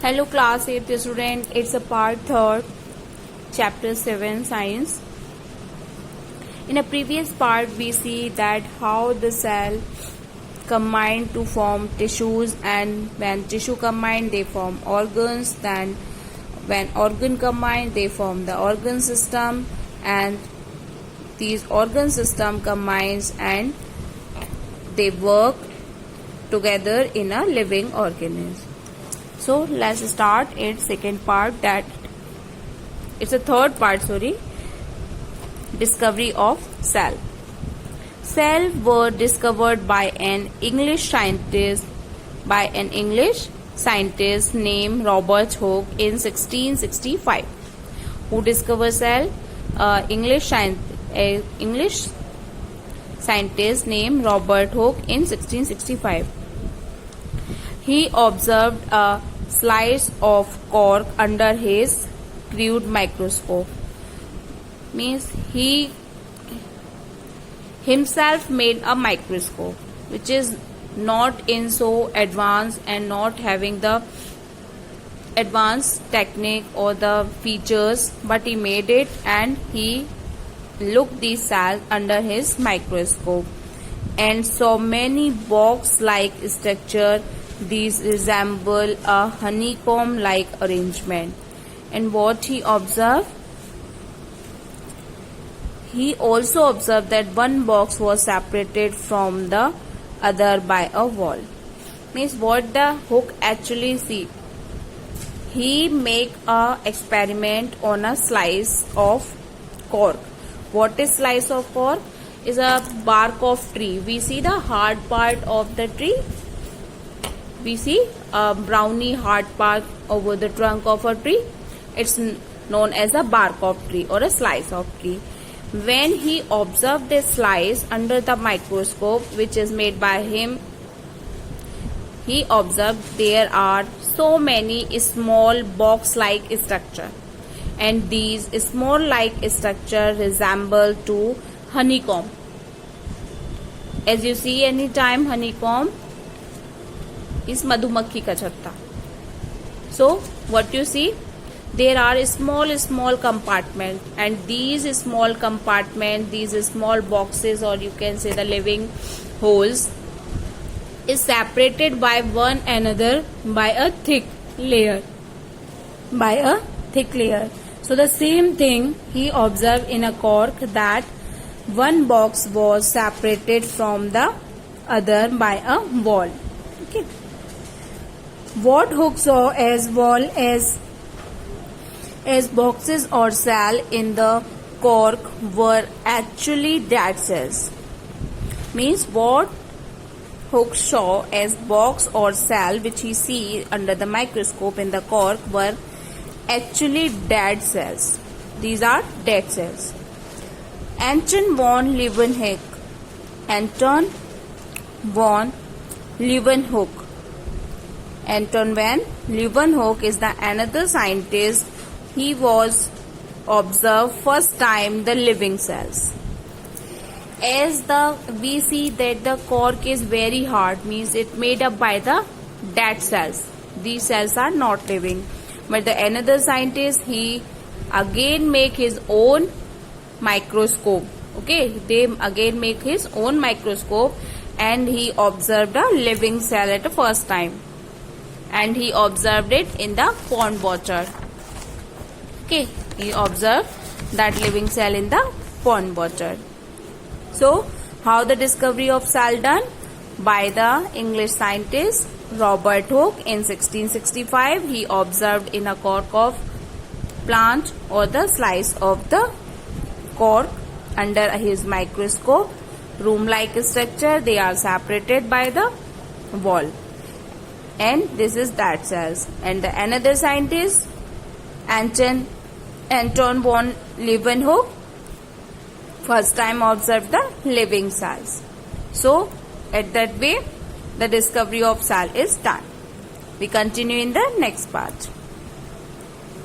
Hello class 8th student, it's a part 3rd, chapter 7 science. In a previous part we see that how the cell combine to form tissues, and when tissue combine they form organs, then when organ combine they form the organ system, and these organ system combines and they work together in a living organism. So let's start its second part, that it's a third part, discovery of cell. Cell were discovered by an English scientist named Robert Hooke in 1665. Who discovered cell? English scientist named Robert Hooke in 1665. He observed a slice of cork under his crude microscope. Means he himself made a microscope which is not in so advanced and not having the advanced technique or the features, but he made it and he looked these cells under his microscope and saw many box-like structure. These resemble a honeycomb-like arrangement. And what he observed? He also observed that one box was separated from the other by a wall. Means what the Hooke actually see? He make a experiment on a slice of cork. What is slice of cork? Is a bark of tree. We see the hard part of the tree. We see a browny hard part over the trunk of a tree. It's known as a bark of tree or a slice of tree. When he observed this slice under the microscope, which is made by him, he observed there are so many small box-like structure, and these small like structure resemble to honeycomb. As you see, anytime honeycomb is madhumakhi ka chhatta. So what you see, there are small compartment, and these small compartment, these small boxes, or you can say the living holes, is separated by one another by a thick layer. So the same thing he observed in a cork, that one box was separated from the other by a wall. Okay. What Hooke saw as wall as boxes or cell in the cork were actually dead cells. Means what Hooke saw as box or cell which he see under the microscope in the cork were actually dead cells. These are dead cells. Anton van Leeuwenhoek is the another scientist. He was observed first time the living cells. As we see that the cork is very hard, means it made up by the dead cells. These cells are not living. But the another scientist, he again make his own microscope. Okay, they again make his own microscope, and he observed a living cell at the first time, and he observed it in the pond water. Okay, he observed that living cell in the pond water. So, how the discovery of cell done? By the English scientist Robert Hooke in 1665. He observed in a cork of plant or the slice of the cork under his microscope, room-like structure. They are separated by the wall, and this is that cells. And the another scientist, Anton van Leeuwenhoek, first time observed the living cells. So at that way the discovery of cell is done. We continue in the next part.